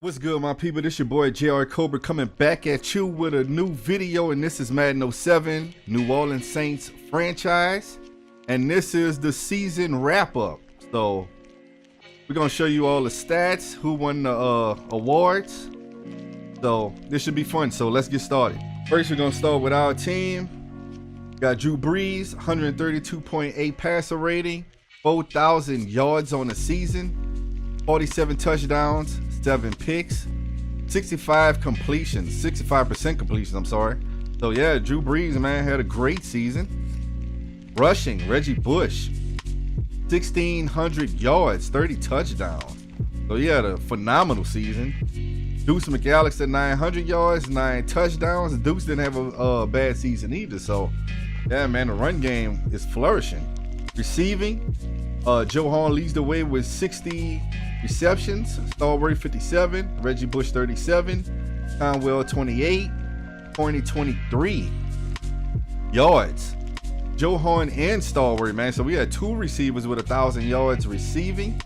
What's good, my people? This your boy JayRCobra coming back at you with a new video, and this is Madden 07 New Orleans Saints franchise, and this is the season wrap-up. So we're gonna show you all the stats, who won the awards. So this should be fun. So let's get started. First, we're gonna start with our team. Got Drew Brees, 132.8 passer rating, 4,000 yards on the season, 47 touchdowns, 7 picks, 65 completions, 65% completions, I'm sorry. So yeah, Drew Brees, man, had a great season. Rushing, Reggie Bush, 1,600 yards, 30 touchdowns. So yeah, a phenomenal season. Deuce McAllister, 900 yards, 9 touchdowns. Deuce didn't have a bad season either. So yeah, man, the run game is flourishing. Receiving, Joe Horn leads the way with 60 receptions. Stallworth 57, Reggie Bush 37, Conwell 28, Corny 23. Yards, Joe Horn and Stallworth, man. So we had two receivers with 1,000 yards receiving.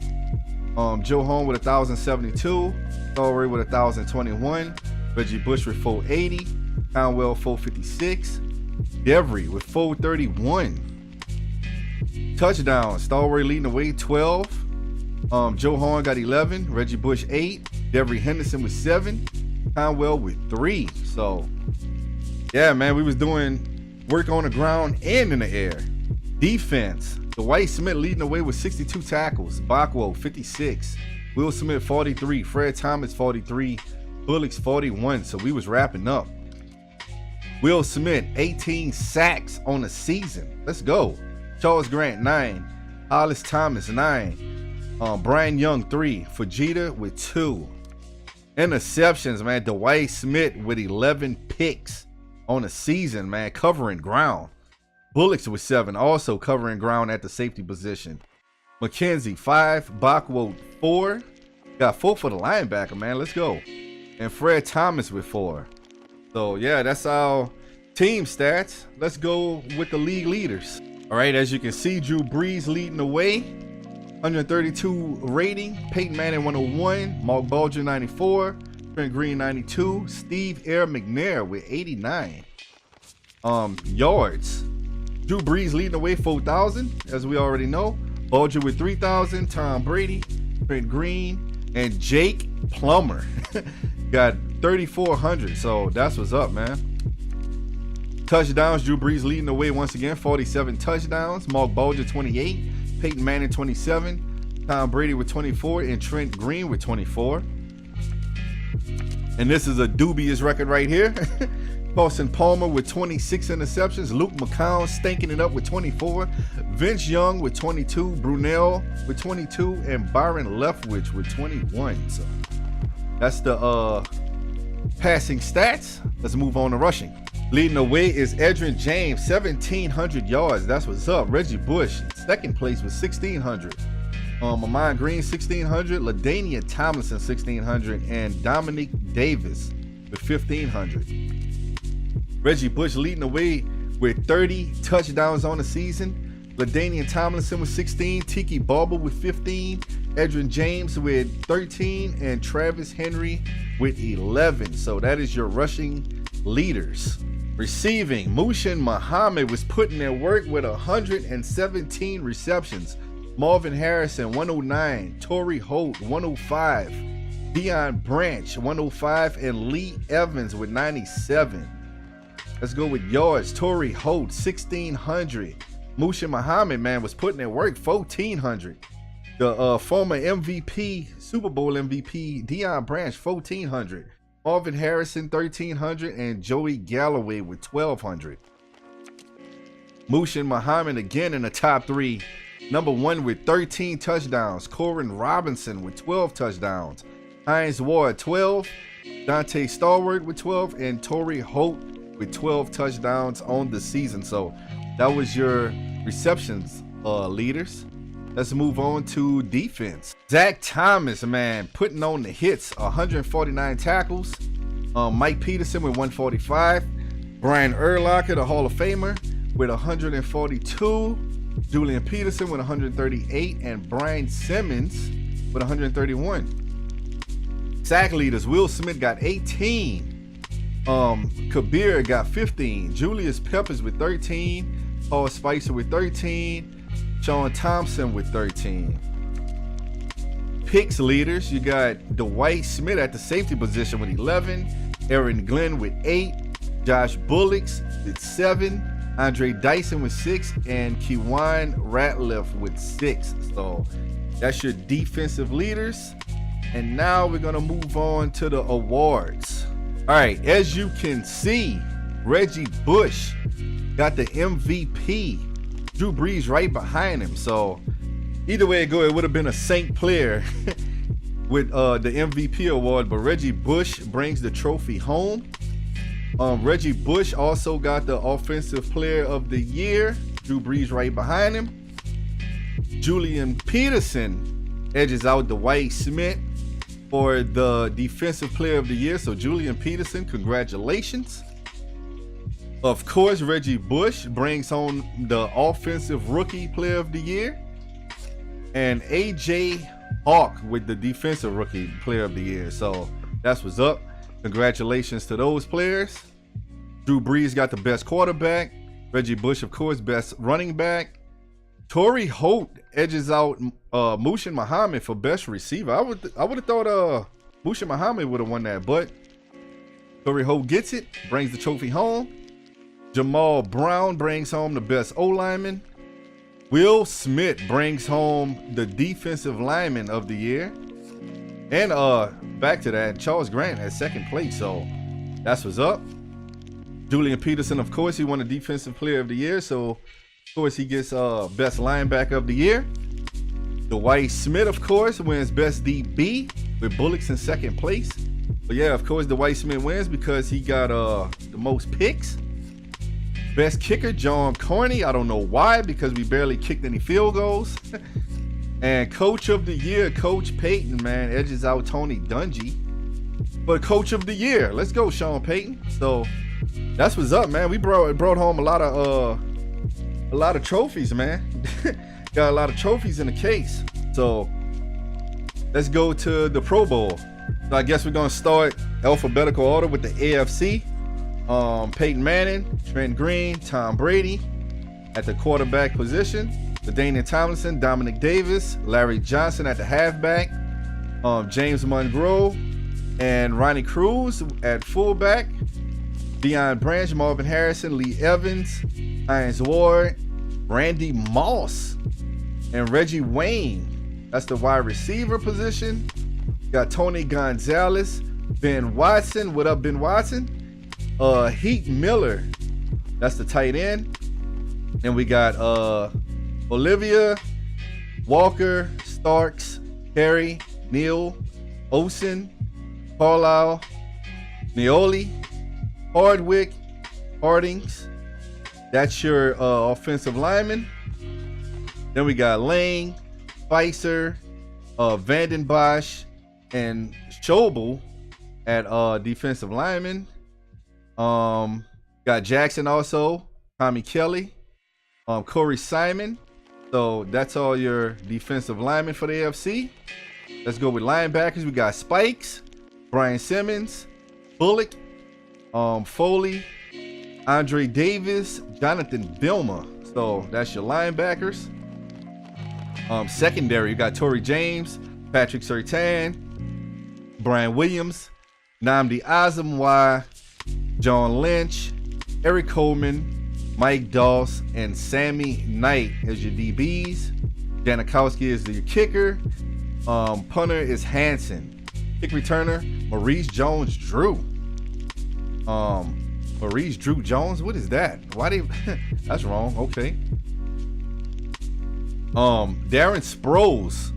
Joe Horn with 1,072, Stallworth with 1,021, Reggie Bush with 480, Conwell 456, Devery with 431. Touchdowns, Stallworth leading the way, 12. Joe Horn got 11, Reggie Bush 8, Devery Henderson with 7, Conwell with 3. So yeah, man, we was doing work on the ground and in the air. Defense, Dwight Smith leading the way with 62 tackles, Bakwo 56, Will Smith 43, Fred Thomas 43, Bullocks 41. So we was wrapping up. Will Smith 18 sacks on the season. Let's go. Charles Grant 9, Hollis Thomas 9, Brian Young 3, Fujita with 2. Interceptions, man, Dwight Smith with 11 picks on the season, man, covering ground. Bullocks with 7, also covering ground at the safety position. McKenzie 5, Bakwo 4, got 4 for the linebacker, man. Let's go. And Fred Thomas with 4. So yeah, that's our team stats. Let's go with the league leaders. All right, as you can see, Drew Brees leading the way, 132 rating, Peyton Manning 101, Mark Bulger 94, Trent Green 92, Steve Air McNair with 89. Yards, Drew Brees leading the way, 4,000, as we already know. Bulger with 3,000, Tom Brady, Trent Green, and Jake Plummer got 3,400. So that's what's up, man. Touchdowns, Drew Brees leading the way once again, 47 touchdowns. Mark Bulger 28, Peyton Manning 27, Tom Brady with 24, and Trent Green with 24. And this is a dubious record right here. Carson Palmer with 26 interceptions, Luke McCown stinking it up with 24, Vince Young with 22, Brunell with 22, and Byron Leftwich with 21. So that's the passing stats. Let's move on to rushing. Leading the way is Edgerrin James, 1,700 yards. That's what's up. Reggie Bush, second place with 1,600. Amon Green, 1,600. LaDainian Tomlinson, 1,600. And Dominic Davis with 1,500. Reggie Bush leading the way with 30 touchdowns on the season. LaDainian Tomlinson with 16. Tiki Barber with 15. Edgerrin James with 13. And Travis Henry with 11. So that is your rushing leaders. Receiving, Mushin Muhammad was putting in work with 117 receptions. Marvin Harrison 109, Torrey Holt 105, Deion Branch 105, and Lee Evans with 97. Let's go with yards. Torrey Holt 1,600. Mushin Muhammad, man, was putting in work 1,400. The former MVP, Super Bowl MVP, Deion Branch 1,400. Marvin Harrison 1,300, and Joey Galloway with 1,200. Mushin Muhammad again in the top 3. Number 1 with 13 touchdowns. Corin Robinson with 12 touchdowns. Hines Ward 12. Dante Stallworth with 12, and Torrey Holt with 12 touchdowns on the season. So that was your receptions leaders. Let's move on to defense. Zach Thomas, man, putting on the hits, 149 tackles. Mike Peterson with 145. Brian Urlacher, the Hall of Famer, with 142. Julian Peterson with 138. And Brian Simmons with 131. Sack leaders, Will Smith got 18. Kabir got 15. Julius Peppers with 13. Paul Spicer with 13. Sean Thompson with 13. Picks leaders, you got Dwight Smith at the safety position with 11. Aaron Glenn with 8. Josh Bullocks with 7. Andre Dyson with 6. And Kewan Ratliff with 6. So that's your defensive leaders. And now we're going to move on to the awards. All right, as you can see, Reggie Bush got the MVP. Drew Brees right behind him. So either way it go, it would have been a Saint player with the MVP award, but Reggie Bush brings the trophy home. Reggie Bush also got the Offensive Player of the Year. Drew Brees right behind him. Julian Peterson edges out Dwight Smith for the Defensive Player of the Year. So Julian Peterson, congratulations. Of course, Reggie Bush brings home the Offensive Rookie Player of the Year. And AJ Hawk with the Defensive Rookie Player of the Year. So that's what's up. Congratulations to those players. Drew Brees got the best quarterback. Reggie Bush, of course, best running back. Torrey Holt edges out Mushin Muhammad for best receiver. I would have thought Mushin Muhammad would have won that, but Torrey Holt gets it, brings the trophy home. Jamal Brown brings home the best O-lineman. Will Smith brings home the Defensive Lineman of the Year. And back to that, Charles Grant at second place. So that's what's up. Julian Peterson, of course, he won the Defensive Player of the Year. So of course he gets best linebacker of the year. Dwight Smith, of course, wins best DB with Bullocks in second place. But yeah, of course, Dwight Smith wins because he got the most picks. Best kicker, John Corney. I don't know why, because we barely kicked any field goals. And Coach of the Year, Coach Payton, man, edges out Tony Dungy. But Coach of the Year, let's go, Sean Payton. So that's what's up, man. We brought home a lot of trophies, man. Got a lot of trophies in the case. So let's go to the Pro Bowl. So I guess we're gonna start alphabetical order with the AFC. Peyton Manning, Trent Green, Tom Brady at the quarterback position. LaDainian Tomlinson, Dominic Davis, Larry Johnson at the halfback. James Monroe and Ronnie Cruz at fullback. Deion Branch, Marvin Harrison, Lee Evans, Hines Ward, Randy Moss, and Reggie Wayne. That's the wide receiver position. Got Tony Gonzalez, Ben Watson. What up, Ben Watson? Heath Miller. That's the tight end. And we got Olivia, Walker, Starks, Harry, Neal, Olsen, Carlisle, Neoli, Hardwick, Hardings. That's your offensive lineman. Then we got Lane, Spicer, Vanden Bosch, and Schobel at defensive lineman. Got Jackson also, Tommy Kelly, Corey Simon. So that's all your defensive linemen for the AFC. Let's go with linebackers. We got Spikes, Brian Simmons, Bullock, Foley, Andre Davis, Jonathan Vilma. So that's your linebackers. Secondary, you got Torrey James, Patrick Surtain, Brian Williams, Nnamdi Asomugha, John Lynch, Eric Coleman, Mike Doss, and Sammy Knight as your DBs. Janikowski is your kicker. Punter is Hanson. Kick returner, Maurice Jones-Drew. Maurice Drew Jones, what is that? Why did that's wrong. Okay. Darren Sproles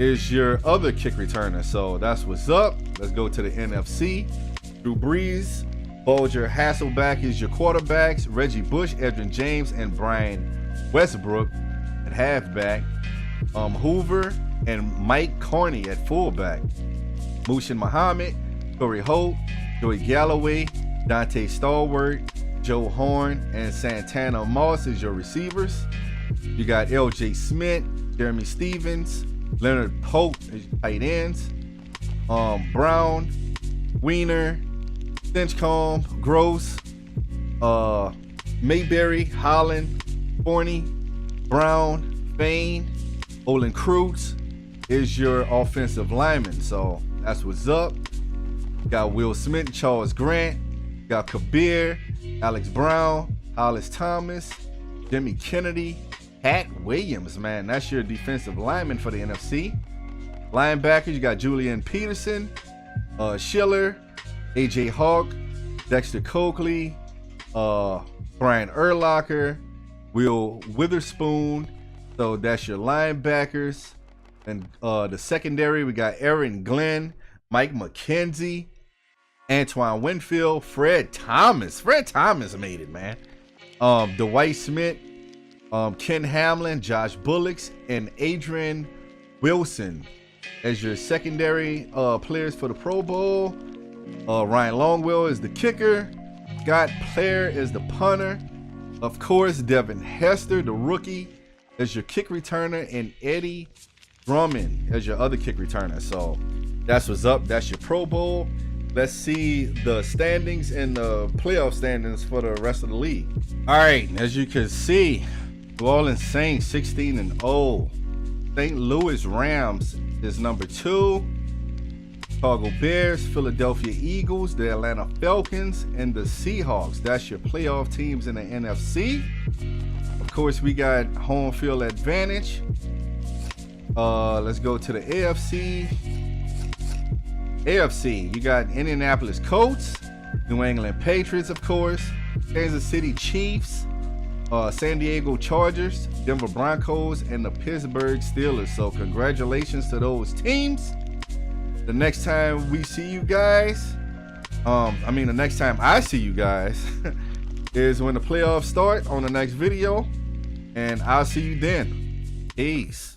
is your other kick returner. So that's what's up. Let's go to the NFC. Drew Brees, Bulger Hasselback is your quarterbacks. Reggie Bush, Edwin James, and Brian Westbrook at halfback. Hoover and Mike Carney at fullback. Mushin Muhammad, Torrey Holt, Joey Galloway, Dante Stallworth, Joe Horn, and Santana Moss is your receivers. You got LJ Smith, Jeremy Stevens, Leonard Pope as your tight ends. Brown, Wiener, Stinchcomb, Gross, Mayberry, Holland, Forney, Brown, Fain, Olin Kreutz is your offensive lineman. So that's what's up. Got Will Smith, Charles Grant, got Kabir, Alex Brown, Hollis Thomas, Jimmy Kennedy, Pat Williams, man. That's your defensive lineman for the NFC. Linebackers, you got Julian Peterson, Schiller, AJ Hawk, Dexter Coakley, Brian Urlacher, Will Witherspoon. So that's your linebackers. And the secondary, we got Aaron Glenn, Mike McKenzie, Antoine Winfield, Fred Thomas. Fred Thomas made it, man. Dwight Smith, Ken Hamlin, Josh Bullocks, and Adrian Wilson as your secondary players for the Pro Bowl. Ryan Longwell is the kicker. Scott Player is the punter. Of course, Devin Hester, the rookie, as your kick returner, and Eddie Drummond as your other kick returner. So that's what's up. That's your Pro Bowl. Let's see the standings and the playoff standings for the rest of the league. All right, as you can see, New Orleans Saints 16-0. St. Louis Rams is number 2. Chicago Bears, Philadelphia Eagles, the Atlanta Falcons, and the Seahawks. That's your playoff teams in the NFC. Of course, we got home field advantage. Let's go to the AFC. AFC, you got Indianapolis Colts, New England Patriots, of course, Kansas City Chiefs, San Diego Chargers, Denver Broncos, and the Pittsburgh Steelers. So congratulations to those teams. The next time we see you guys, the next time I see you guys is when the playoffs start on the next video, and I'll see you then. Peace.